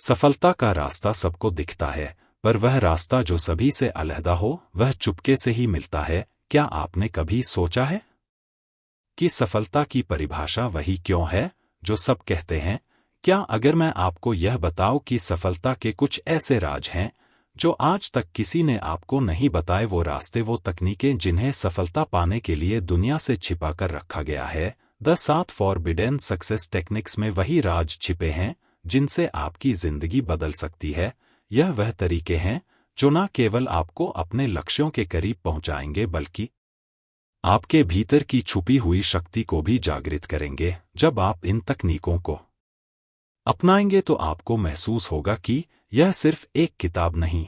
सफलता का रास्ता सबको दिखता है, पर वह रास्ता जो सभी से अलहदा हो, वह चुपके से ही मिलता है। क्या आपने कभी सोचा है कि सफलता की परिभाषा वही क्यों है जो सब कहते हैं? क्या अगर मैं आपको यह बताऊं कि सफलता के कुछ ऐसे राज हैं जो आज तक किसी ने आपको नहीं बताए, वो रास्ते, वो तकनीकें जिन्हें सफलता पाने के लिए दुनिया से छिपा कर रखा गया है। द 7 फॉरबिडन सक्सेस टेक्निक्स में वही राज छिपे हैं जिनसे आपकी जिंदगी बदल सकती है। यह वह तरीके हैं जो न केवल आपको अपने लक्ष्यों के करीब पहुंचाएंगे, बल्कि आपके भीतर की छुपी हुई शक्ति को भी जागृत करेंगे। जब आप इन तकनीकों को अपनाएंगे तो आपको महसूस होगा कि यह सिर्फ एक किताब नहीं,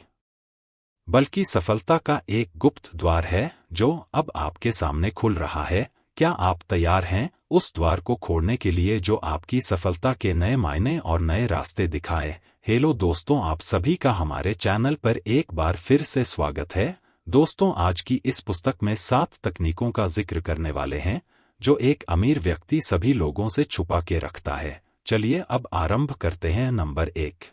बल्कि सफलता का एक गुप्त द्वार है जो अब आपके सामने खुल रहा है। क्या आप तैयार हैं उस द्वार को खोलने के लिए जो आपकी सफलता के नए मायने और नए रास्ते दिखाए? हेलो दोस्तों, आप सभी का हमारे चैनल पर एक बार फिर से स्वागत है। दोस्तों, आज की इस पुस्तक में 7 तकनीकों का जिक्र करने वाले हैं जो एक अमीर व्यक्ति सभी लोगों से छुपा के रखता है। चलिए अब आरंभ करते हैं। Number 1,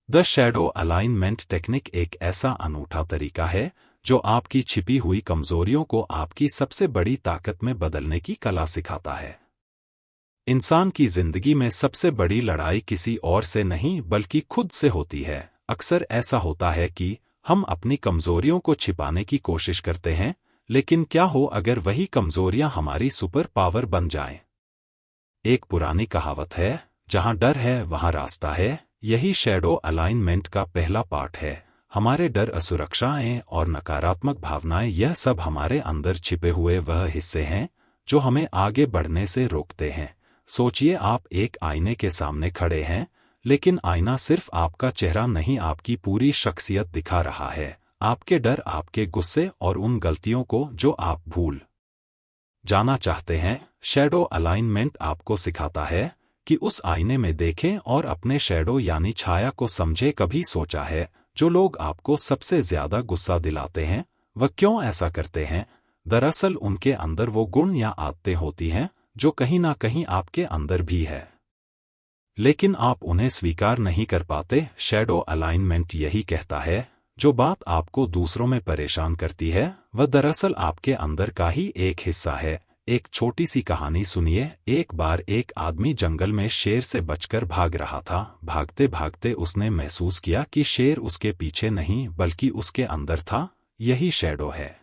the shadow alignment technique एक ऐसा अनूठा तरीका है जो आपकी छिपी हुई कमजोरियों को आपकी सबसे बड़ी ताकत में बदलने की कला सिखाता है। इंसान की जिंदगी में सबसे बड़ी लड़ाई किसी और से नहीं बल्कि खुद से होती है। अक्सर ऐसा होता है कि हम अपनी कमजोरियों को छिपाने की कोशिश करते हैं, लेकिन क्या हो अगर वही कमजोरियां हमारी सुपर पावर बन जाएं? एक पुरानी कहावत है, जहां डर है वहां रास्ता है। यही शैडो अलाइनमेंट का पहला पार्ट है। हमारे डर, असुरक्षाएं और नकारात्मक भावनाएं, यह सब हमारे अंदर छिपे हुए वह हिस्से हैं जो हमें आगे बढ़ने से रोकते हैं। सोचिए, आप एक आईने के सामने खड़े हैं, लेकिन आईना सिर्फ आपका चेहरा नहीं, आपकी पूरी शख्सियत दिखा रहा है। आपके डर, आपके गुस्से और उन गलतियों को जो आप भूल जाना चाहते हैं। शैडो अलाइनमेंट आपको सिखाता है कि उस आईने में देखें और अपने शैडो यानी छाया को समझे। कभी सोचा है जो लोग आपको सबसे ज्यादा गुस्सा दिलाते हैं, वह क्यों ऐसा करते हैं? दरअसल उनके अंदर वो गुण या आदतें होती हैं जो कहीं ना कहीं आपके अंदर भी है, लेकिन आप उन्हें स्वीकार नहीं कर पाते। शैडो अलाइनमेंट यही कहता है, जो बात आपको दूसरों में परेशान करती है वह दरअसल आपके अंदर का ही एक हिस्सा है। एक छोटी सी कहानी सुनिए। एक बार एक आदमी जंगल में शेर से बचकर भाग रहा था। भागते भागते उसने महसूस किया कि शेर उसके पीछे नहीं बल्कि उसके अंदर था। यही शैडो है।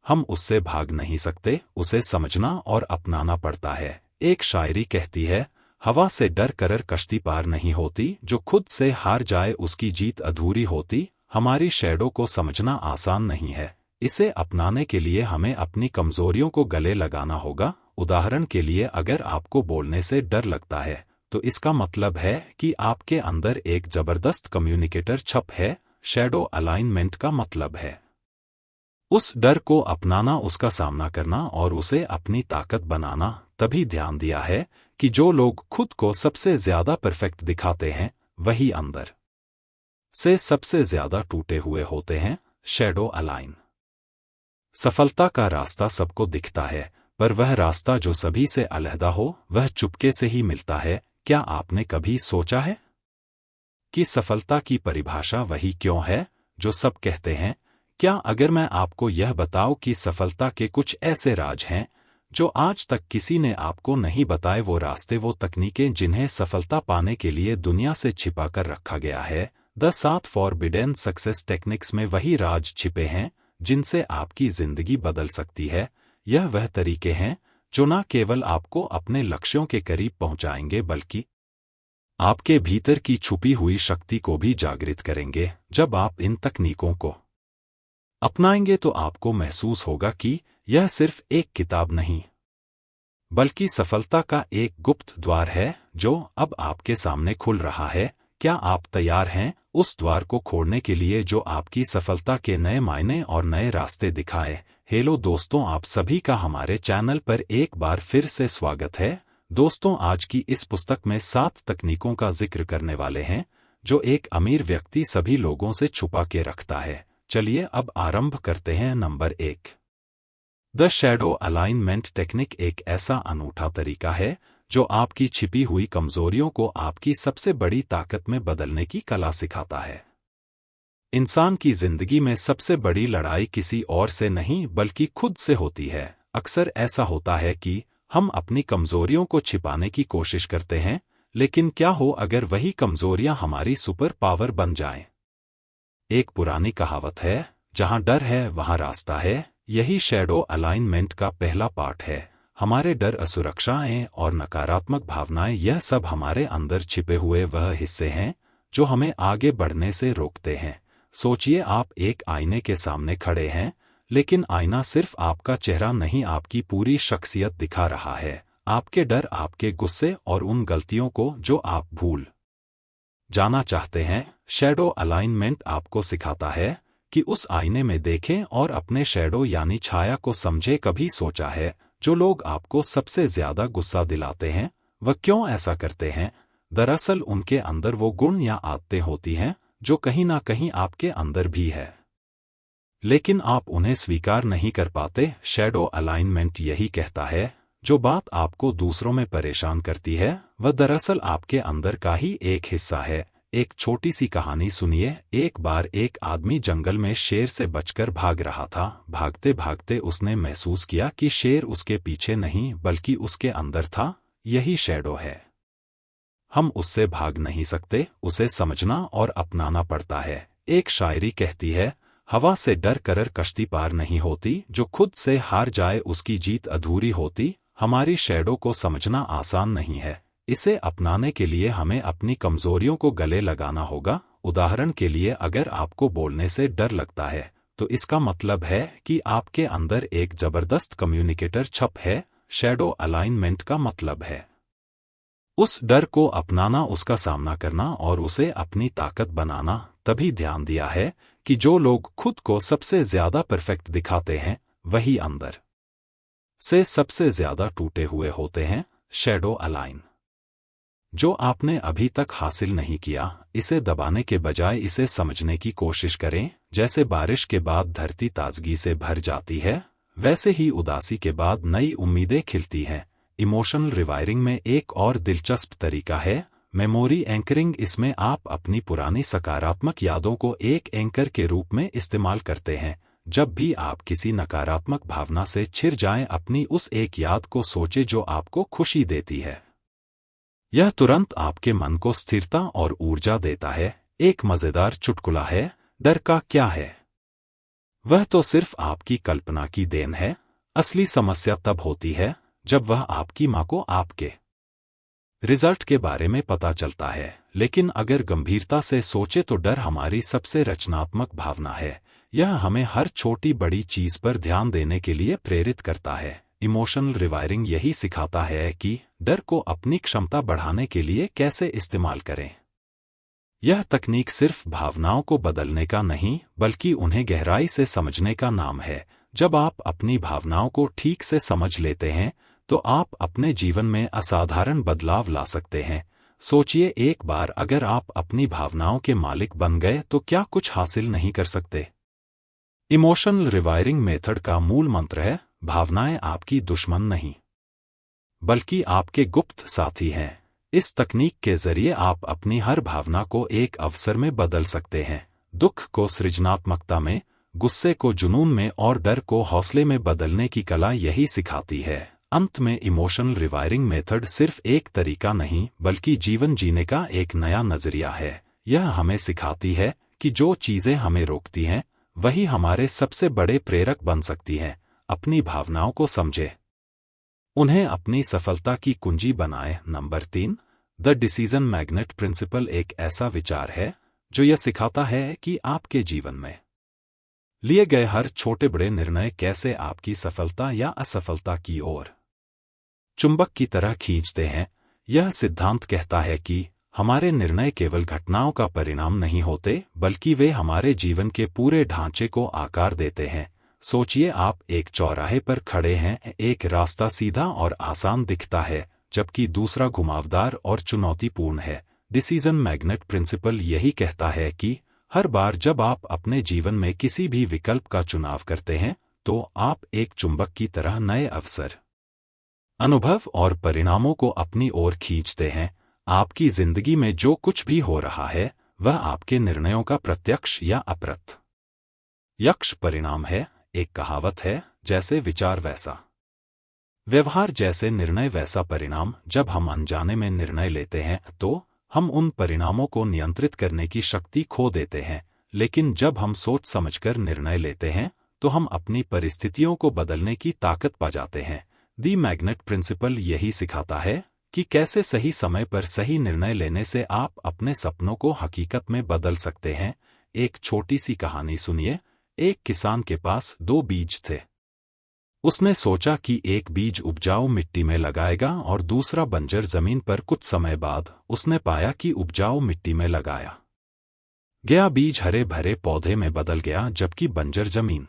हम उससे भाग नहीं सकते, उसे समझना और अपनाना पड़ता है। एक शायरी कहती है, हवा से डर कर कश्ती पार नहीं होती, जो खुद से हार जाए उसकी जीत अधूरी होती। हमारी शैडो को समझना आसान नहीं है। इसे अपनाने के लिए हमें अपनी कमजोरियों को गले लगाना होगा। उदाहरण के लिए, अगर आपको बोलने से डर लगता है तो इसका मतलब है कि आपके अंदर एक जबरदस्त कम्युनिकेटर छप है। शैडो अलाइनमेंट का मतलब है उस डर को अपनाना, उसका सामना करना और उसे अपनी ताकत बनाना। तभी ध्यान दिया है कि जो लोग खुद को सबसे ज्यादा परफेक्ट दिखाते हैं वही अंदर से सबसे ज्यादा टूटे हुए होते हैं। शैडो अलाइन सफलता का रास्ता सबको दिखता है, पर वह रास्ता जो सभी से अलहदा हो, वह चुपके से ही मिलता है। क्या आपने कभी सोचा है कि सफलता की परिभाषा वही क्यों है जो सब कहते हैं? क्या अगर मैं आपको यह बताऊं कि सफलता के कुछ ऐसे राज हैं जो आज तक किसी ने आपको नहीं बताए, वो रास्ते, वो तकनीकें जिन्हें सफलता पाने के लिए दुनिया से छिपा कर रखा गया है। द 7 फॉरबिडन सक्सेस टेक्निक्स में वही राज छिपे हैं जिनसे आपकी जिंदगी बदल सकती है। यह वह तरीके हैं जो न केवल आपको अपने लक्ष्यों के करीब पहुंचाएंगे, बल्कि आपके भीतर की छुपी हुई शक्ति को भी जागृत करेंगे। जब आप इन तकनीकों को अपनाएंगे तो आपको महसूस होगा कि यह सिर्फ एक किताब नहीं, बल्कि सफलता का एक गुप्त द्वार है जो अब आपके सामने खुल रहा है। क्या आप तैयार हैं उस द्वार को खोलने के लिए जो आपकी सफलता के नए मायने और नए रास्ते दिखाए? हेलो दोस्तों, आप सभी का हमारे चैनल पर एक बार फिर से स्वागत है। दोस्तों, आज की इस पुस्तक में 7 तकनीकों का जिक्र करने वाले हैं जो एक अमीर व्यक्ति सभी लोगों से छुपा के रखता है। चलिए अब आरंभ करते हैं। Number 1, the shadow alignment technique एक ऐसा अनूठा तरीका है जो आपकी छिपी हुई कमजोरियों को आपकी सबसे बड़ी ताकत में बदलने की कला सिखाता है। इंसान की जिंदगी में सबसे बड़ी लड़ाई किसी और से नहीं बल्कि खुद से होती है। अक्सर ऐसा होता है कि हम अपनी कमजोरियों को छिपाने की कोशिश करते हैं, लेकिन क्या हो अगर वही कमजोरियां हमारी सुपर पावर बन जाएं? एक पुरानी कहावत है, जहां डर है वहां रास्ता है। यही शैडो अलाइनमेंट का पहला पार्ट है। हमारे डर, असुरक्षाएं और नकारात्मक भावनाएं, यह सब हमारे अंदर छिपे हुए वह हिस्से हैं जो हमें आगे बढ़ने से रोकते हैं। सोचिए, आप एक आईने के सामने खड़े हैं, लेकिन आईना सिर्फ आपका चेहरा नहीं, आपकी पूरी शख्सियत दिखा रहा है। आपके डर, आपके गुस्से और उन गलतियों को जो आप भूल जाना चाहते हैं। शैडो अलाइनमेंट आपको सिखाता है कि उस आईने में देखें और अपने शैडो यानी छाया को समझे। कभी सोचा है, जो लोग आपको सबसे ज्यादा गुस्सा दिलाते हैं, वह क्यों ऐसा करते हैं? दरअसल उनके अंदर वो गुण या आदतें होती हैं जो कहीं ना कहीं आपके अंदर भी है, लेकिन आप उन्हें स्वीकार नहीं कर पाते। शैडो अलाइनमेंट यही कहता है, जो बात आपको दूसरों में परेशान करती है, वह दरअसल आपके अंदर का ही एक हिस्सा है। एक छोटी सी कहानी सुनिए। एक बार एक आदमी जंगल में शेर से बचकर भाग रहा था। भागते भागते उसने महसूस किया कि शेर उसके पीछे नहीं बल्कि उसके अंदर था। यही शैडो है। हम उससे भाग नहीं सकते, उसे समझना और अपनाना पड़ता है। एक शायरी कहती है, हवा से डर कर कश्ती पार नहीं होती, जो खुद से हार जाए उसकी जीत अधूरी होती। हमारी शैडो को समझना आसान नहीं है। इसे अपनाने के लिए हमें अपनी कमजोरियों को गले लगाना होगा। उदाहरण के लिए, अगर आपको बोलने से डर लगता है, तो इसका मतलब है कि आपके अंदर एक जबरदस्त कम्युनिकेटर छप है। शैडो अलाइनमेंट का मतलब है उस डर को अपनाना, उसका सामना करना और उसे अपनी ताकत बनाना। तभी ध्यान दिया है कि जो लोग खुद को सबसे ज्यादा परफेक्ट दिखाते हैं, वही अंदर से सबसे ज्यादा टूटे हुए होते हैं। शैडो अलाइन जो आपने अभी तक हासिल नहीं किया, इसे दबाने के बजाय इसे समझने की कोशिश करें। जैसे बारिश के बाद धरती ताजगी से भर जाती है, वैसे ही उदासी के बाद नई उम्मीदें खिलती हैं। इमोशनल रिवायरिंग में एक और दिलचस्प तरीका है, मेमोरी एंकरिंग। इसमें आप अपनी पुरानी सकारात्मक यादों को एक एंकर के रूप में इस्तेमाल करते हैं। जब भी आप किसी नकारात्मक भावना से छिर जाएं, अपनी उस एक याद को सोचें जो आपको खुशी देती है। यह तुरंत आपके मन को स्थिरता और ऊर्जा देता है। एक मजेदार चुटकुला है, डर का क्या है? वह तो सिर्फ आपकी कल्पना की देन है। असली समस्या तब होती है जब वह आपकी मां को आपके रिजल्ट के बारे में पता चलता है। लेकिन अगर गंभीरता से सोचे तो डर हमारी सबसे रचनात्मक भावना है। यह हमें हर छोटी बड़ी चीज पर ध्यान देने के लिए प्रेरित करता है। इमोशनल रिवायरिंग यही सिखाता है कि डर को अपनी क्षमता बढ़ाने के लिए कैसे इस्तेमाल करें। यह तकनीक सिर्फ भावनाओं को बदलने का नहीं, बल्कि उन्हें गहराई से समझने का नाम है। जब आप अपनी भावनाओं को ठीक से समझ लेते हैं, तो आप अपने जीवन में असाधारण बदलाव ला सकते हैं। सोचिए, एक बार अगर आप अपनी भावनाओं के मालिक बन गए, तो क्या कुछ हासिल नहीं कर सकते? इमोशनल रिवायरिंग मेथड का मूल मंत्र है, भावनाएं आपकी दुश्मन नहीं, बल्कि आपके गुप्त साथी हैं। इस तकनीक के जरिए आप अपनी हर भावना को एक अवसर में बदल सकते हैं। दुख को सृजनात्मकता में, गुस्से को जुनून में और डर को हौसले में बदलने की कला यही सिखाती है। अंत में, इमोशनल रिवायरिंग मेथड सिर्फ एक तरीका नहीं, बल्कि जीवन जीने का एक नया नजरिया है। यह हमें सिखाती है कि जो चीजें हमें रोकती हैं, वही हमारे सबसे बड़े प्रेरक बन सकती हैं। अपनी भावनाओं को समझे, उन्हें अपनी सफलता की कुंजी बनाए। Number 3, the decision magnet principle एक ऐसा विचार है जो यह सिखाता है कि आपके जीवन में लिए गए हर छोटे बड़े निर्णय कैसे आपकी सफलता या असफलता की ओर चुंबक की तरह खींचते हैं। यह सिद्धांत कहता है कि हमारे निर्णय केवल घटनाओं का परिणाम नहीं होते, बल्कि वे हमारे जीवन के पूरे ढांचे को आकार देते हैं। सोचिए, आप एक चौराहे पर खड़े हैं। एक रास्ता सीधा और आसान दिखता है, जबकि दूसरा घुमावदार और चुनौतीपूर्ण है। डिसीजन मैग्नेट प्रिंसिपल यही कहता है कि हर बार जब आप अपने जीवन में किसी भी विकल्प का चुनाव करते हैं, तो आप एक चुंबक की तरह नए अवसर अनुभव और परिणामों को अपनी ओर खींचते हैं। आपकी जिंदगी में जो कुछ भी हो रहा है वह आपके निर्णयों का प्रत्यक्ष या अप्रत्यक्ष परिणाम है। एक कहावत है, जैसे विचार वैसा व्यवहार, जैसे निर्णय वैसा परिणाम। जब हम अनजाने में निर्णय लेते हैं तो हम उन परिणामों को नियंत्रित करने की शक्ति खो देते हैं, लेकिन जब हम सोच समझकर निर्णय लेते हैं तो हम अपनी परिस्थितियों को बदलने की ताकत पा जाते हैं। दी मैग्नेट प्रिंसिपल यही सिखाता है कि कैसे सही समय पर सही निर्णय लेने से आप अपने सपनों को हकीकत में बदल सकते हैं। एक छोटी सी कहानी सुनिए। एक किसान के पास 2 बीज थे। उसने सोचा कि एक बीज उपजाऊ मिट्टी में लगाएगा और दूसरा बंजर जमीन पर। कुछ समय बाद उसने पाया कि उपजाऊ मिट्टी में लगाया गया बीज हरे भरे पौधे में बदल गया, जबकि बंजर जमीन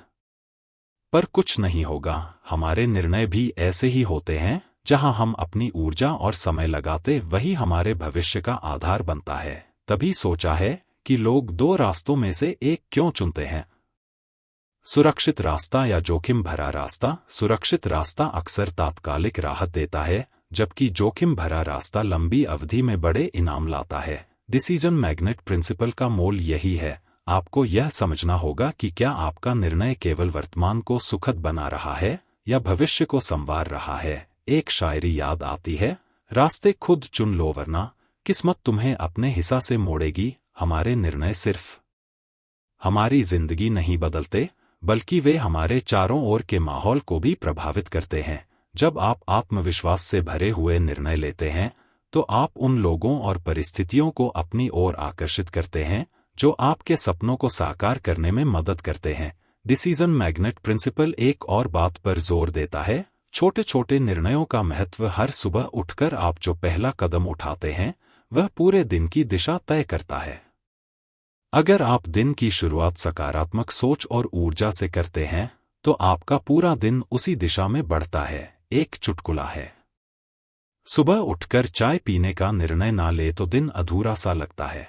पर कुछ नहीं होगा। हमारे निर्णय भी ऐसे ही होते हैं। जहां हम अपनी ऊर्जा और समय लगाते वही हमारे भविष्य का आधार बनता है। तभी सोचा है कि लोग 2 रास्तों में से एक क्यों चुनते हैं, सुरक्षित रास्ता या जोखिम भरा रास्ता। सुरक्षित रास्ता अक्सर तात्कालिक राहत देता है, जबकि जोखिम भरा रास्ता लंबी अवधि में बड़े इनाम लाता है। डिसीजन मैग्नेट प्रिंसिपल का मोल यही है। आपको यह समझना होगा कि क्या आपका निर्णय केवल वर्तमान को सुखद बना रहा है या भविष्य को संवार रहा है। एक शायरी याद आती है, रास्ते खुद चुन लो वरना किस्मत तुम्हें अपने हिस्सा से मोड़ेगी। हमारे निर्णय सिर्फ हमारी जिंदगी नहीं बदलते, बल्कि वे हमारे चारों ओर के माहौल को भी प्रभावित करते हैं। जब आप आत्मविश्वास से भरे हुए निर्णय लेते हैं तो आप उन लोगों और परिस्थितियों को अपनी ओर आकर्षित करते हैं जो आपके सपनों को साकार करने में मदद करते हैं। डिसीजन मैग्नेट प्रिंसिपल एक और बात पर जोर देता है, छोटे छोटे निर्णयों का महत्व। हर सुबह उठकर आप जो पहला कदम उठाते हैं वह पूरे दिन की दिशा तय करता है। अगर आप दिन की शुरुआत सकारात्मक सोच और ऊर्जा से करते हैं तो आपका पूरा दिन उसी दिशा में बढ़ता है। एक चुटकुला है, सुबह उठकर चाय पीने का निर्णय ना ले तो दिन अधूरा सा लगता है,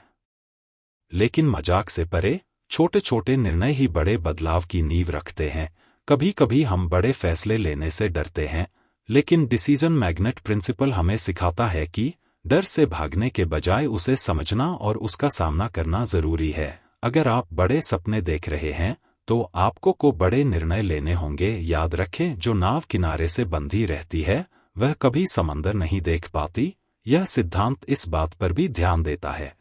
लेकिन मजाक से परे छोटे छोटे निर्णय ही बड़े बदलाव की नींव रखते हैं। कभी कभी हम बड़े फैसले लेने से डरते हैं, लेकिन डिसीजन मैग्नेट प्रिंसिपल हमें सिखाता है कि डर से भागने के बजाय उसे समझना और उसका सामना करना जरूरी है। अगर आप बड़े सपने देख रहे हैं तो आपको को बड़े निर्णय लेने होंगे। याद रखें, जो नाव किनारे से बंधी रहती है वह कभी समंदर नहीं देख पाती। यह सिद्धांत इस बात पर भी ध्यान देता है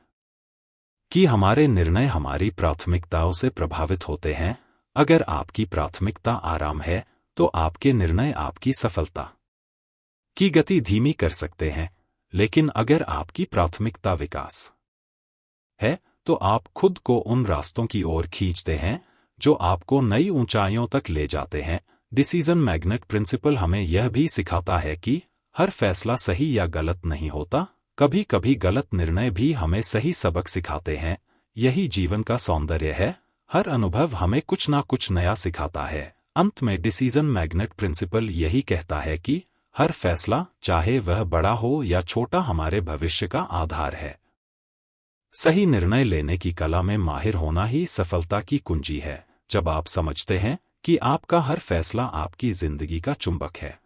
कि हमारे निर्णय हमारी प्राथमिकताओं से प्रभावित होते हैं। अगर आपकी प्राथमिकता आराम है तो आपके निर्णय आपकी सफलता की गति धीमी कर सकते हैं, लेकिन अगर आपकी प्राथमिकता विकास है तो आप खुद को उन रास्तों की ओर खींचते हैं जो आपको नई ऊंचाइयों तक ले जाते हैं। डिसीजन मैग्नेट प्रिंसिपल हमें यह भी सिखाता है कि हर फैसला सही या गलत नहीं होता। कभी कभी गलत निर्णय भी हमें सही सबक सिखाते हैं। यही जीवन का सौंदर्य है, हर अनुभव हमें कुछ ना कुछ नया सिखाता है। अंत में डिसीजन मैग्नेट प्रिंसिपल यही कहता है कि हर फैसला, चाहे वह बड़ा हो या छोटा, हमारे भविष्य का आधार है। सही निर्णय लेने की कला में माहिर होना ही सफलता की कुंजी है। जब आप समझते हैं कि आपका हर फैसला आपकी जिंदगी का चुंबक है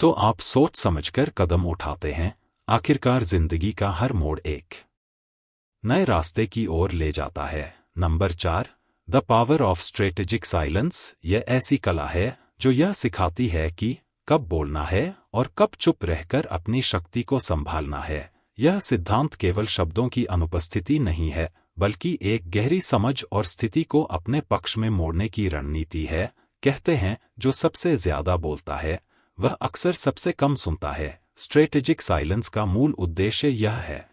तो आप सोच समझकर कदम उठाते हैं। आखिरकार जिंदगी का हर मोड़ एक नए रास्ते की ओर ले जाता है। Number 4, the power of strategic silence. यह ऐसी कला है जो यह सिखाती है कि कब बोलना है और कब चुप रहकर अपनी शक्ति को संभालना है। यह सिद्धांत केवल शब्दों की अनुपस्थिति नहीं है, बल्कि एक गहरी समझ और स्थिति को अपने पक्ष में मोड़ने की रणनीति है। कहते हैं, जो सबसे ज्यादा बोलता है वह अक्सर सबसे कम सुनता है। स्ट्रेटेजिक साइलेंस का मूल उद्देश्य यह है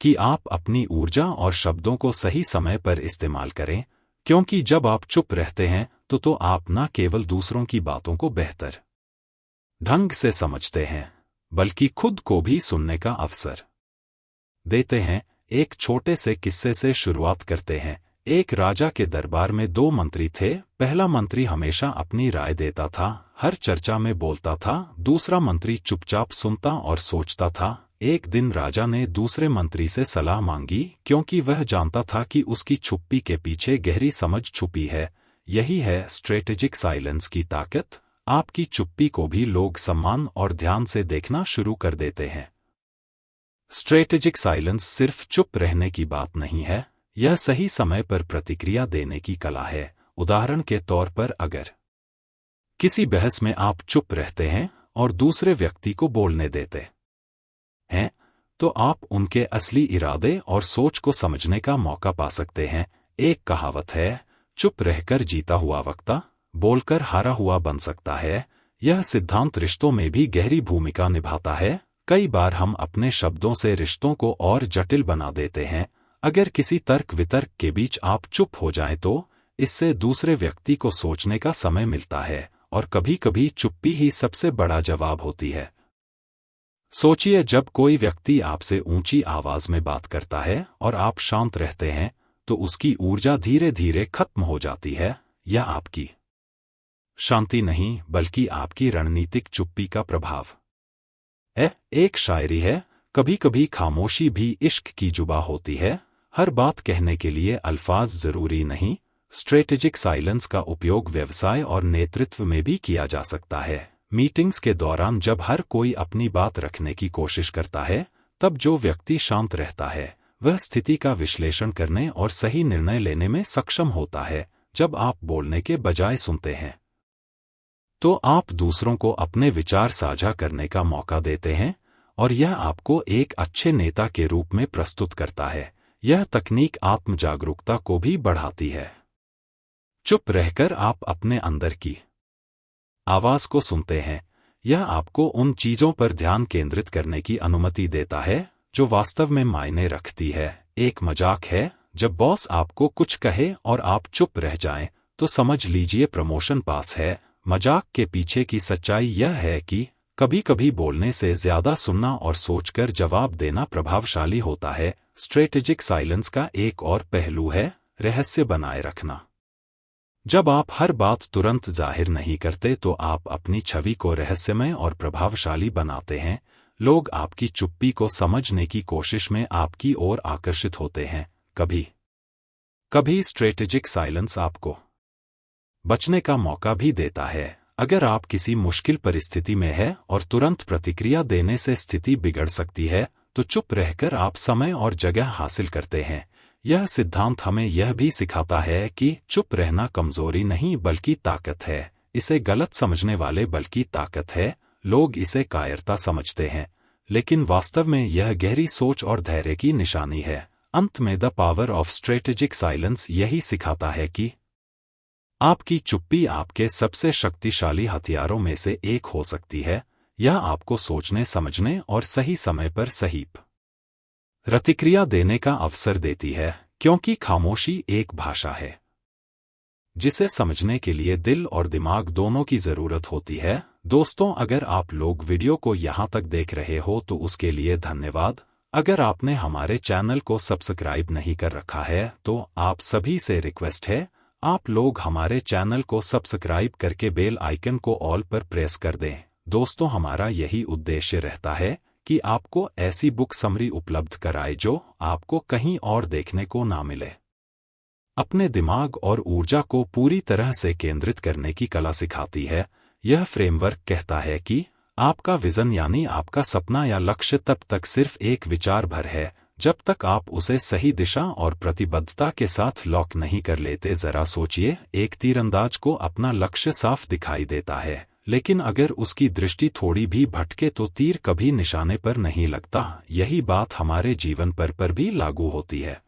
कि आप अपनी ऊर्जा और शब्दों को सही समय पर इस्तेमाल करें, क्योंकि जब आप चुप रहते हैं तो आप न केवल दूसरों की बातों को बेहतर ढंग से समझते हैं, बल्कि खुद को भी सुनने का अवसर देते हैं। एक छोटे से किस्से से शुरुआत करते हैं। एक राजा के दरबार में 2 मंत्री थे। पहला मंत्री हमेशा अपनी राय देता था, हर चर्चा में बोलता था। दूसरा मंत्री चुपचाप सुनता और सोचता था। एक दिन राजा ने दूसरे मंत्री से सलाह मांगी, क्योंकि वह जानता था कि उसकी चुप्पी के पीछे गहरी समझ छुपी है। यही है स्ट्रेटेजिक साइलेंस की ताकत। आपकी चुप्पी को भी लोग सम्मान और ध्यान से देखना शुरू कर देते हैं। स्ट्रेटेजिक साइलेंस सिर्फ चुप रहने की बात नहीं है, यह सही समय पर प्रतिक्रिया देने की कला है। उदाहरण के तौर पर, अगर किसी बहस में आप चुप रहते हैं और दूसरे व्यक्ति को बोलने देते हैं, तो आप उनके असली इरादे और सोच को समझने का मौका पा सकते हैं। एक कहावत है, चुप रहकर जीता हुआ वक्ता बोलकर हारा हुआ बन सकता है। यह सिद्धांत रिश्तों में भी गहरी भूमिका निभाता है। कई बार हम अपने शब्दों से रिश्तों को और जटिल बना देते हैं। अगर किसी तर्क वितर्क के बीच आप चुप हो जाएं तो इससे दूसरे व्यक्ति को सोचने का समय मिलता है, और कभी-कभी चुप्पी ही सबसे बड़ा जवाब होती है। सोचिए, जब कोई व्यक्ति आपसे ऊंची आवाज में बात करता है और आप शांत रहते हैं, तो उसकी ऊर्जा धीरे धीरे खत्म हो जाती है। यह आपकी शांति नहीं, बल्कि आपकी रणनीतिक चुप्पी का प्रभाव है। एक शायरी है, कभी कभी खामोशी भी इश्क की जुबा होती है। हर बात कहने के लिए अल्फाज जरूरी नहीं। स्ट्रेटेजिक साइलेंस का उपयोग व्यवसाय और नेतृत्व में भी किया जा सकता है। मीटिंग्स के दौरान जब हर कोई अपनी बात रखने की कोशिश करता है, तब जो व्यक्ति शांत रहता है वह स्थिति का विश्लेषण करने और सही निर्णय लेने में सक्षम होता है। जब आप बोलने के बजाय सुनते हैं, तो आप दूसरों को अपने विचार साझा करने का मौका देते हैं, और यह आपको एक अच्छे नेता के रूप में प्रस्तुत करता है। यह तकनीक आत्म जागरूकता को भी बढ़ाती है। चुप रहकर आप अपने अंदर की आवाज को सुनते हैं। यह आपको उन चीजों पर ध्यान केंद्रित करने की अनुमति देता है जो वास्तव में मायने रखती है। एक मजाक है, जब बॉस आपको कुछ कहे और आप चुप रह जाएं, तो समझ लीजिए प्रमोशन पास है। मजाक के पीछे की सच्चाई यह है कि कभी कभी बोलने से ज्यादा सुनना और सोचकर जवाब देना प्रभावशाली होता है। स्ट्रेटेजिक साइलेंस का एक और पहलू है रहस्य बनाए रखना। जब आप हर बात तुरंत जाहिर नहीं करते, तो आप अपनी छवि को रहस्यमय और प्रभावशाली बनाते हैं। लोग आपकी चुप्पी को समझने की कोशिश में आपकी ओर आकर्षित होते हैं। कभी कभी स्ट्रेटेजिक साइलेंस आपको बचने का मौका भी देता है। अगर आप किसी मुश्किल परिस्थिति में हैं और तुरंत प्रतिक्रिया देने से स्थिति बिगड़ सकती है, तो चुप रहकर आप समय और जगह हासिल करते हैं। यह सिद्धांत हमें यह भी सिखाता है कि चुप रहना कमजोरी नहीं, बल्कि ताकत है। इसे गलत समझने वाले बल्कि ताकत है। लोग इसे कायरता समझते हैं, लेकिन वास्तव में यह गहरी सोच और धैर्य की निशानी है। अंत में the power of strategic silence यही सिखाता है कि आपकी चुप्पी आपके सबसे शक्तिशाली हथियारों में से एक हो सकती है। यह आपको सोचने, समझने और सही समय पर सही प्रतिक्रिया देने का अवसर देती है, क्योंकि खामोशी एक भाषा है जिसे समझने के लिए दिल और दिमाग दोनों की जरूरत होती है। दोस्तों, अगर आप लोग वीडियो को यहाँ तक देख रहे हो तो उसके लिए धन्यवाद। अगर आपने हमारे चैनल को सब्सक्राइब नहीं कर रखा है, तो आप सभी से रिक्वेस्ट है, आप लोग हमारे चैनल को सब्सक्राइब करके बेल आइकन को ऑल पर प्रेस कर दें। दोस्तों, हमारा यही उद्देश्य रहता है कि आपको ऐसी बुक समरी उपलब्ध कराए जो आपको कहीं और देखने को ना मिले। अपने दिमाग और ऊर्जा को पूरी तरह से केंद्रित करने की कला सिखाती है। यह फ्रेमवर्क कहता है कि आपका विजन यानी आपका सपना या लक्ष्य तब तक सिर्फ एक विचार भर है, जब तक आप उसे सही दिशा और प्रतिबद्धता के साथ लॉक नहीं कर लेते। जरा सोचिए, एक तीरंदाज को अपना लक्ष्य साफ दिखाई देता है, लेकिन अगर उसकी दृष्टि थोड़ी भी भटके तो तीर कभी निशाने पर नहीं लगता। यही बात हमारे जीवन पर भी लागू होती है।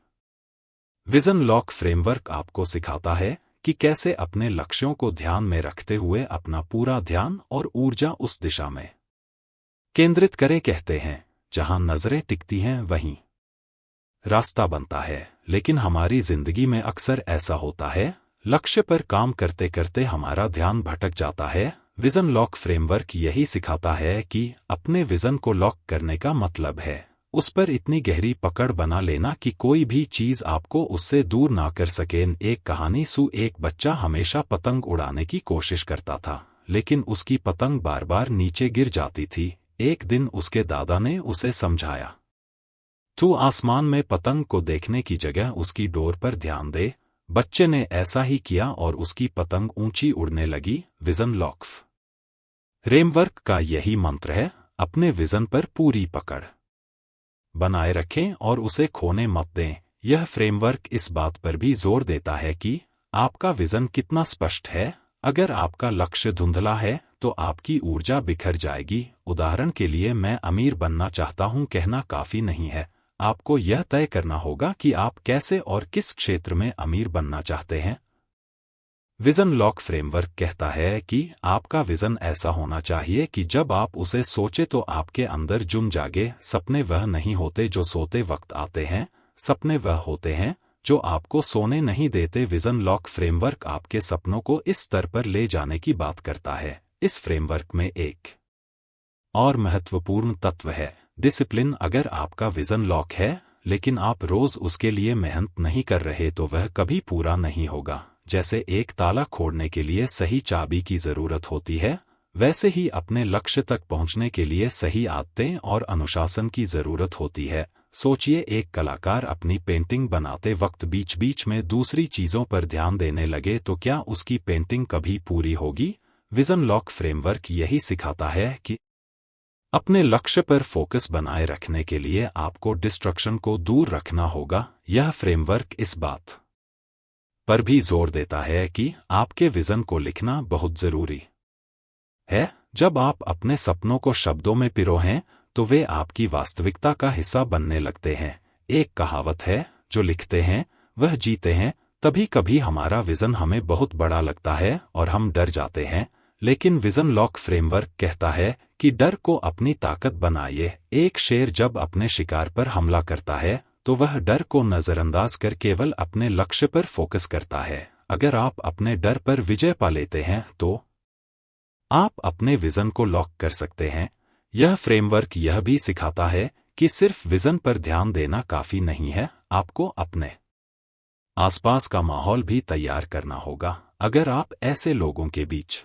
विजन लॉक फ्रेमवर्क आपको सिखाता है कि कैसे अपने लक्ष्यों को ध्यान में रखते हुए अपना पूरा ध्यान और ऊर्जा उस दिशा में केंद्रित करें। कहते हैं, जहां नजरें टिकती हैं वहीं रास्ता बनता है। लेकिन हमारी जिंदगी में अक्सर ऐसा होता है, लक्ष्य पर काम करते करते हमारा ध्यान भटक जाता है। विजन लॉक फ्रेमवर्क यही सिखाता है कि अपने विजन को लॉक करने का मतलब है उस पर इतनी गहरी पकड़ बना लेना कि कोई भी चीज आपको उससे दूर ना कर सके। एक कहानी एक बच्चा हमेशा पतंग उड़ाने की कोशिश करता था, लेकिन उसकी पतंग बार बार नीचे गिर जाती थी। एक दिन उसके दादा ने उसे समझाया, तू आसमान में पतंग को देखने की जगह उसकी डोर पर ध्यान दे। बच्चे ने ऐसा ही किया और उसकी पतंग ऊंची उड़ने लगी। विजन लॉक फ्रेमवर्क का यही मंत्र है, अपने विजन पर पूरी पकड़ बनाए रखें और उसे खोने मत दें। यह फ्रेमवर्क इस बात पर भी जोर देता है कि आपका विजन कितना स्पष्ट है। अगर आपका लक्ष्य धुंधला है तो आपकी ऊर्जा बिखर जाएगी। उदाहरण के लिए, मैं अमीर बनना चाहता हूं कहना काफी नहीं है। आपको यह तय करना होगा कि आप कैसे और किस क्षेत्र में अमीर बनना चाहते हैं। विजन लॉक फ्रेमवर्क कहता है कि आपका विजन ऐसा होना चाहिए कि जब आप उसे सोचे तो आपके अंदर जुन जागे। सपने वह नहीं होते जो सोते वक्त आते हैं, सपने वह होते हैं जो आपको सोने नहीं देते। विजन लॉक फ्रेमवर्क आपके सपनों को इस स्तर पर ले जाने की बात करता है। इस फ्रेमवर्क में एक और महत्वपूर्ण तत्व है डिसिप्लिन। अगर आपका विजन लॉक है लेकिन आप रोज उसके लिए मेहनत नहीं कर रहे तो वह कभी पूरा नहीं होगा। जैसे एक ताला खोलने के लिए सही चाबी की जरूरत होती है, वैसे ही अपने लक्ष्य तक पहुंचने के लिए सही आदतें और अनुशासन की जरूरत होती है। सोचिए, एक कलाकार अपनी पेंटिंग बनाते वक्त बीच बीच में दूसरी चीजों पर ध्यान देने लगे तो क्या उसकी पेंटिंग कभी पूरी होगी? विजन लॉक फ्रेमवर्क यही सिखाता है कि अपने लक्ष्य पर फोकस बनाए रखने के लिए आपको डिस्ट्रक्शन को दूर रखना होगा। यह फ्रेमवर्क इस बात पर भी जोर देता है कि आपके विजन को लिखना बहुत जरूरी है। जब आप अपने सपनों को शब्दों में पिरोहें तो वे आपकी वास्तविकता का हिस्सा बनने लगते हैं। एक कहावत है, जो लिखते हैं वह जीते हैं। तभी कभी हमारा विजन हमें बहुत बड़ा लगता है और हम डर जाते हैं, लेकिन विजन लॉक फ्रेमवर्क कहता है कि डर को अपनी ताकत बनाइए। एक शेर जब अपने शिकार पर हमला करता है तो वह डर को नजरअंदाज कर केवल अपने लक्ष्य पर फोकस करता है। अगर आप अपने डर पर विजय पा लेते हैं तो आप अपने विजन को लॉक कर सकते हैं। यह फ्रेमवर्क यह भी सिखाता है कि सिर्फ विजन पर ध्यान देना काफी नहीं है, आपको अपने आसपास का माहौल भी तैयार करना होगा। अगर आप ऐसे लोगों के बीच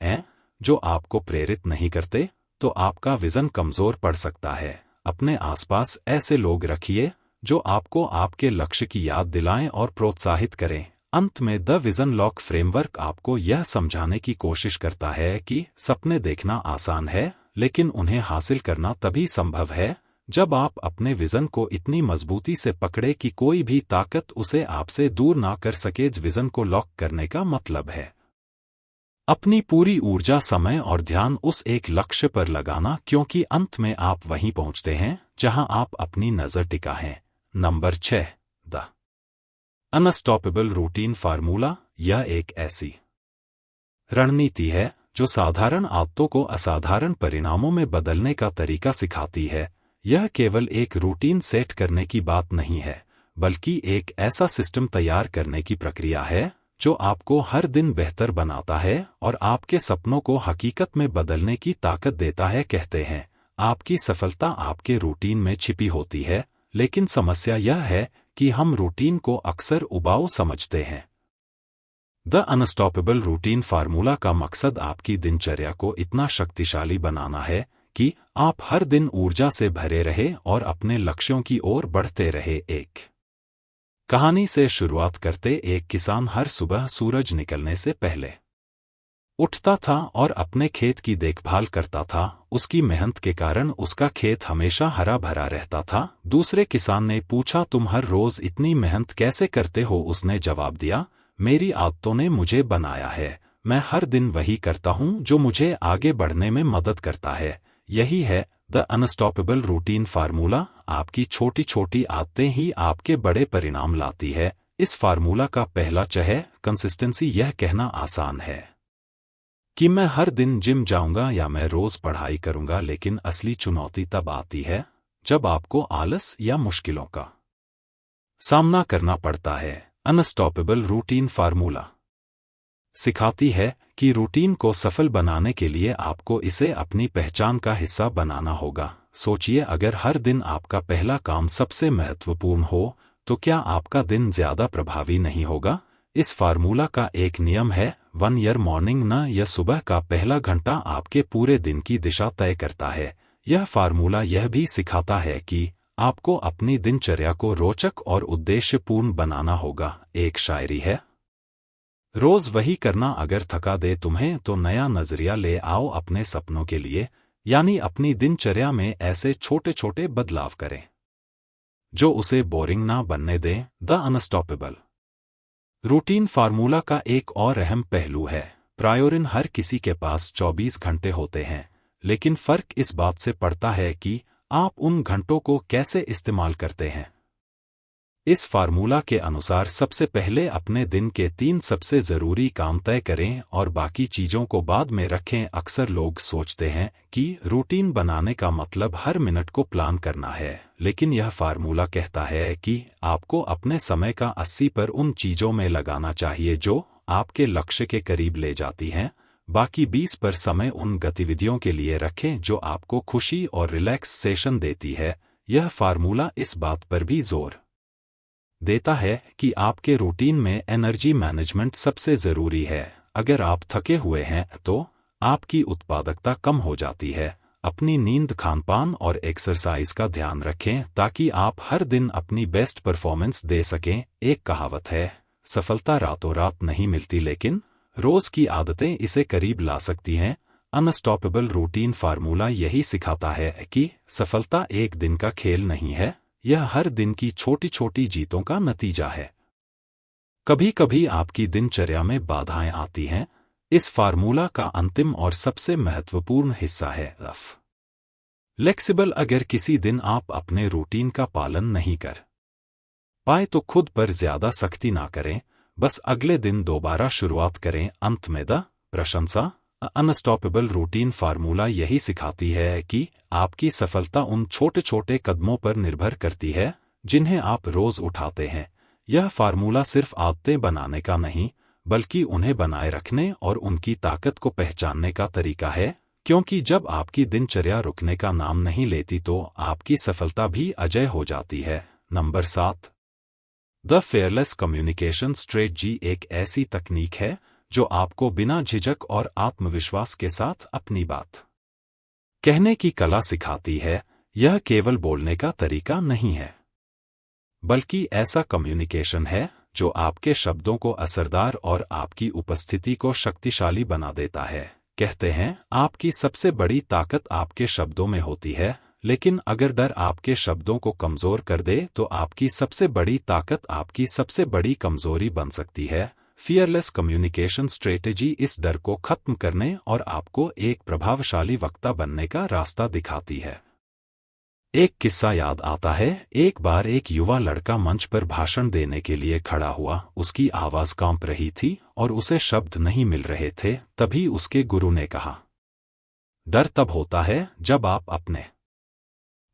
हैं जो आपको प्रेरित नहीं करते तो आपका विजन कमजोर पड़ सकता है। अपने आसपास ऐसे लोग रखिए जो आपको आपके लक्ष्य की याद दिलाएं और प्रोत्साहित करें। अंत में द विजन लॉक फ्रेमवर्क आपको यह समझाने की कोशिश करता है कि सपने देखना आसान है, लेकिन उन्हें हासिल करना तभी संभव है जब आप अपने विजन को इतनी मजबूती से पकड़े कि कोई भी ताकत उसे आपसे दूर ना कर सके। विजन को लॉक करने का मतलब है अपनी पूरी ऊर्जा, समय और ध्यान उस एक लक्ष्य पर लगाना, क्योंकि अंत में आप वहीं पहुंचते हैं जहां आप अपनी नजर टिका है। Number 6, the unstoppable routine formula. यह एक ऐसी रणनीति है जो साधारण आदतों को असाधारण परिणामों में बदलने का तरीका सिखाती है। यह केवल एक रूटीन सेट करने की बात नहीं है, बल्कि एक ऐसा सिस्टम तैयार करने की प्रक्रिया है जो आपको हर दिन बेहतर बनाता है और आपके सपनों को हकीकत में बदलने की ताकत देता है। कहते हैं, आपकी सफलता आपके रूटीन में छिपी होती है, लेकिन समस्या यह है कि हम रूटीन को अक्सर उबाऊ समझते हैं। द अनस्टॉपेबल रूटीन फार्मूला का मकसद आपकी दिनचर्या को इतना शक्तिशाली बनाना है कि आप हर दिन ऊर्जा से भरे रहे और अपने लक्ष्यों की ओर बढ़ते रहे। एक कहानी से शुरुआत करते। एक किसान हर सुबह सूरज निकलने से पहले उठता था और अपने खेत की देखभाल करता था। उसकी मेहनत के कारण उसका खेत हमेशा हरा भरा रहता था। दूसरे किसान ने पूछा, तुम हर रोज इतनी मेहनत कैसे करते हो? उसने जवाब दिया, मेरी आदतों ने मुझे बनाया है। मैं हर दिन वही करता हूँ जो मुझे आगे बढ़ने में मदद करता है। यही है द अनस्टॉपेबल रूटीन फार्मूला। आपकी छोटी छोटी आदतें ही आपके बड़े परिणाम लाती है। इस फार्मूला का पहला च है कंसिस्टेंसी। यह कहना आसान है कि मैं हर दिन जिम जाऊंगा या मैं रोज पढ़ाई करूंगा, लेकिन असली चुनौती तब आती है जब आपको आलस या मुश्किलों का सामना करना पड़ता है। अनस्टॉपेबल रूटीन फार्मूला सिखाती है कि रूटीन को सफल बनाने के लिए आपको इसे अपनी पहचान का हिस्सा बनाना होगा। सोचिए, अगर हर दिन आपका पहला काम सबसे महत्वपूर्ण हो तो क्या आपका दिन ज्यादा प्रभावी नहीं होगा? इस फार्मूला का एक नियम है, 1 ईयर मॉर्निंग न। यह सुबह का पहला घंटा आपके पूरे दिन की दिशा तय करता है। यह फार्मूला यह भी सिखाता है कि आपको अपनी दिनचर्या को रोचक और उद्देश्यपूर्ण बनाना होगा। एक शायरी है, रोज वही करना अगर थका दे तुम्हें तो नया नजरिया ले आओ अपने सपनों के लिए, यानी अपनी दिनचर्या में ऐसे छोटे छोटे बदलाव करें जो उसे बोरिंग ना बनने दें। द अनस्टॉपेबल रूटीन फार्मूला का एक और अहम पहलू है प्रायोरिन। हर किसी के पास 24 घंटे होते हैं, लेकिन फर्क इस बात से पड़ता है कि आप उन घंटों को कैसे इस्तेमाल करते हैं। इस फार्मूला के अनुसार सबसे पहले अपने दिन के 3 सबसे जरूरी काम तय करें और बाकी चीजों को बाद में रखें। अक्सर लोग सोचते हैं कि रूटीन बनाने का मतलब हर मिनट को प्लान करना है, लेकिन यह फार्मूला कहता है कि आपको अपने समय का 80 पर उन चीजों में लगाना चाहिए जो आपके लक्ष्य के करीब ले जाती हैं। बाकी 20 पर समय उन गतिविधियों के लिए रखें जो आपको खुशी और रिलैक्सेशन देती है। यह फार्मूला इस बात पर भी जोर देता है कि आपके रूटीन में एनर्जी मैनेजमेंट सबसे जरूरी है। अगर आप थके हुए हैं तो आपकी उत्पादकता कम हो जाती है। अपनी नींद, खानपान और एक्सरसाइज का ध्यान रखें ताकि आप हर दिन अपनी बेस्ट परफॉर्मेंस दे सकें। एक कहावत है, सफलता रातों रात नहीं मिलती, लेकिन रोज की आदतें इसे करीब ला सकती हैं। अनस्टॉपेबल रूटीन फार्मूला यही सिखाता है कि सफलता एक दिन का खेल नहीं है, यह हर दिन की छोटी छोटी जीतों का नतीजा है। कभी कभी आपकी दिनचर्या में बाधाएं आती हैं। इस फार्मूला का अंतिम और सबसे महत्वपूर्ण हिस्सा है फ्लेक्सिबल। अगर किसी दिन आप अपने रूटीन का पालन नहीं कर पाए तो खुद पर ज्यादा सख्ती ना करें, बस अगले दिन दोबारा शुरुआत करें। अंत में द प्रशंसा अनस्टॉपेबल रूटीन फार्मूला यही सिखाती है कि आपकी सफलता उन छोटे छोटे कदमों पर निर्भर करती है जिन्हें आप रोज उठाते हैं। यह फार्मूला सिर्फ आदतें बनाने का नहीं, बल्कि उन्हें बनाए रखने और उनकी ताकत को पहचानने का तरीका है, क्योंकि जब आपकी दिनचर्या रुकने का नाम नहीं लेती तो आपकी सफलता भी अजेय हो जाती है। Number 7, the fearless communication strategy एक ऐसी तकनीक है जो आपको बिना झिझक और आत्मविश्वास के साथ अपनी बात कहने की कला सिखाती है। यह केवल बोलने का तरीका नहीं है, बल्कि ऐसा कम्युनिकेशन है जो आपके शब्दों को असरदार और आपकी उपस्थिति को शक्तिशाली बना देता है। कहते हैं, आपकी सबसे बड़ी ताकत आपके शब्दों में होती है, लेकिन अगर डर आपके शब्दों को कमजोर कर दे तो आपकी सबसे बड़ी ताकत आपकी सबसे बड़ी कमजोरी बन सकती है। फियरलेस कम्युनिकेशन स्ट्रेटेजी इस डर को खत्म करने और आपको एक प्रभावशाली वक्ता बनने का रास्ता दिखाती है। एक किस्सा याद आता है। एक बार एक युवा लड़का मंच पर भाषण देने के लिए खड़ा हुआ। उसकी आवाज कांप रही थी और उसे शब्द नहीं मिल रहे थे। तभी उसके गुरु ने कहा, डर तब होता है जब आप अपने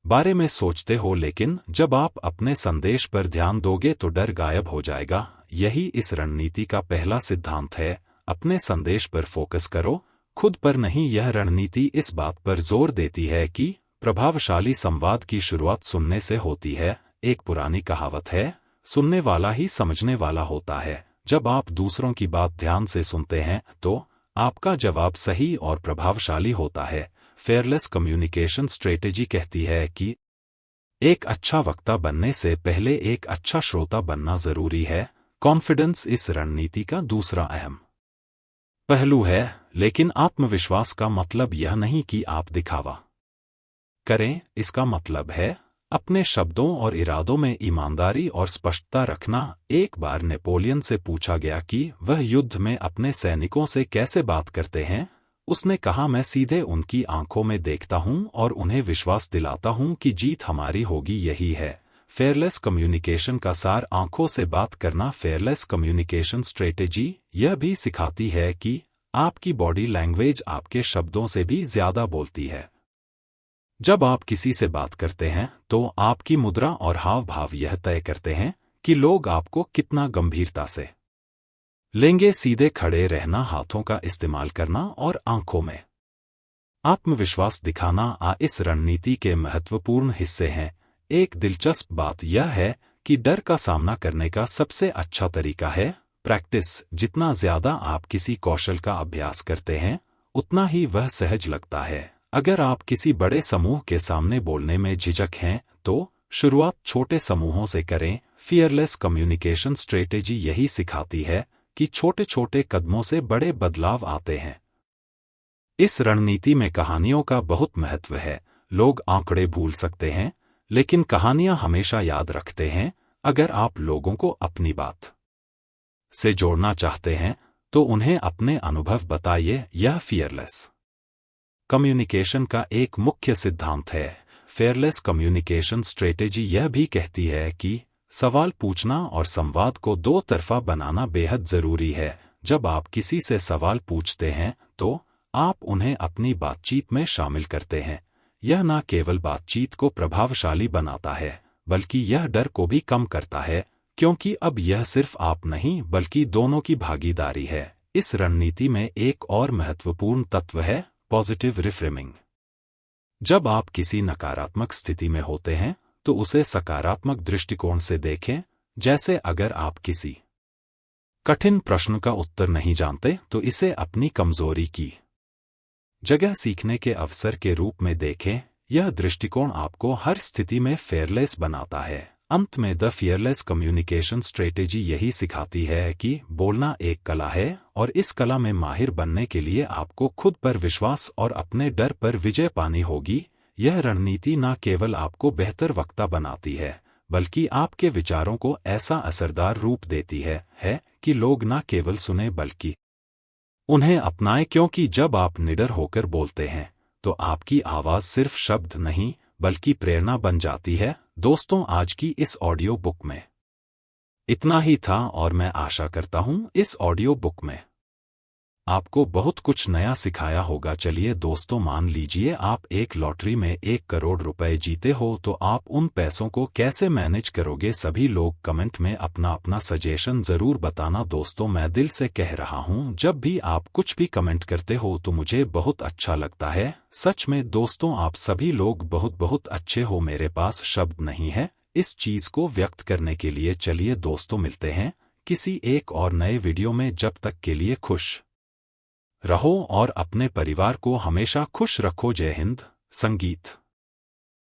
बारे में सोचते हो, लेकिन जब आप अपने संदेश पर ध्यान दोगे तो डर गायब हो जाएगा। यही इस रणनीति का पहला सिद्धांत है, अपने संदेश पर फोकस करो, खुद पर नहीं। यह रणनीति इस बात पर जोर देती है कि प्रभावशाली संवाद की शुरुआत सुनने से होती है। एक पुरानी कहावत है, सुनने वाला ही समझने वाला होता है। जब आप दूसरों की बात ध्यान से सुनते हैं तो आपका जवाब सही और प्रभावशाली होता है। फेयरलेस कम्युनिकेशन स्ट्रेटेजी कहती है कि एक अच्छा वक्ता बनने से पहले एक अच्छा श्रोता बनना जरूरी है। कॉन्फिडेंस इस रणनीति का दूसरा अहम पहलू है, लेकिन आत्मविश्वास का मतलब यह नहीं कि आप दिखावा करें। इसका मतलब है अपने शब्दों और इरादों में ईमानदारी और स्पष्टता रखना। एक बार नेपोलियन से पूछा गया कि वह युद्ध में अपने सैनिकों से कैसे बात करते हैं। उसने कहा, मैं सीधे उनकी आंखों में देखता हूं और उन्हें विश्वास दिलाता हूं कि जीत हमारी होगी। यही है फेयरलेस कम्युनिकेशन का सार, आंखों से बात करना। फेयरलेस कम्युनिकेशन स्ट्रेटेजी यह भी सिखाती है कि आपकी बॉडी लैंग्वेज आपके शब्दों से भी ज्यादा बोलती है। जब आप किसी से बात करते हैं तो आपकी मुद्रा और हाव भाव यह तय करते हैं कि लोग आपको कितना गंभीरता से लेंगे। सीधे खड़े रहना, हाथों का इस्तेमाल करना और आंखों में आत्मविश्वास दिखाना इस रणनीति के महत्वपूर्ण हिस्से हैं। एक दिलचस्प बात यह है कि डर का सामना करने का सबसे अच्छा तरीका है प्रैक्टिस। जितना ज्यादा आप किसी कौशल का अभ्यास करते हैं, उतना ही वह सहज लगता है। अगर आप किसी बड़े समूह के सामने बोलने में झिझक हैं, तो शुरुआत छोटे समूहों से करें। फियरलेस कम्युनिकेशन स्ट्रेटेजी यही सिखाती है कि छोटे छोटे कदमों से बड़े बदलाव आते हैं। इस रणनीति में कहानियों का बहुत महत्व है। लोग आंकड़े भूल सकते हैं, लेकिन कहानियां हमेशा याद रखते हैं। अगर आप लोगों को अपनी बात से जोड़ना चाहते हैं तो उन्हें अपने अनुभव बताइए। यह फियरलेस कम्युनिकेशन का एक मुख्य सिद्धांत है। फेयरलेस कम्युनिकेशन स्ट्रेटेजी यह भी कहती है कि सवाल पूछना और संवाद को दो तरफा बनाना बेहद जरूरी है। जब आप किसी से सवाल पूछते हैं तो आप उन्हें अपनी बातचीत में शामिल करते हैं। यह न केवल बातचीत को प्रभावशाली बनाता है, बल्कि यह डर को भी कम करता है, क्योंकि अब यह सिर्फ आप नहीं बल्कि दोनों की भागीदारी है। इस रणनीति में एक और महत्वपूर्ण तत्व है पॉजिटिव रिफ्रेमिंग। जब आप किसी नकारात्मक स्थिति में होते हैं तो उसे सकारात्मक दृष्टिकोण से देखें। जैसे अगर आप किसी कठिन प्रश्न का उत्तर नहीं जानते तो इसे अपनी कमजोरी की जगह सीखने के अवसर के रूप में देखें। यह दृष्टिकोण आपको हर स्थिति में फेयरलेस बनाता है। अंत में द फियरलेस कम्युनिकेशन स्ट्रेटेजी यही सिखाती है कि बोलना एक कला है और इस कला में माहिर बनने के लिए आपको खुद पर विश्वास और अपने डर पर विजय पानी होगी। यह रणनीति न केवल आपको बेहतर वक्ता बनाती है, बल्कि आपके विचारों को ऐसा असरदार रूप देती है कि लोग न केवल सुने बल्कि उन्हें अपनाएं। क्योंकि जब आप निडर होकर बोलते हैं तो आपकी आवाज सिर्फ शब्द नहीं बल्कि प्रेरणा बन जाती है। दोस्तों, आज की इस ऑडियो बुक में इतना ही था और मैं आशा करता हूं इस ऑडियो बुक में आपको बहुत कुछ नया सिखाया होगा। चलिए दोस्तों, मान लीजिए आप एक लॉटरी में 1 करोड़ रुपए जीते हो तो आप उन पैसों को कैसे मैनेज करोगे? सभी लोग कमेंट में अपना अपना सजेशन जरूर बताना। दोस्तों, मैं दिल से कह रहा हूं, जब भी आप कुछ भी कमेंट करते हो तो मुझे बहुत अच्छा लगता है। सच में दोस्तों, आप सभी लोग बहुत बहुत अच्छे हो। मेरे पास शब्द नहीं है इस चीज को व्यक्त करने के लिए। चलिए दोस्तों, मिलते हैं किसी एक और नए वीडियो में। जब तक के लिए खुश रहो और अपने परिवार को हमेशा खुश रखो। जय हिंद। संगीत।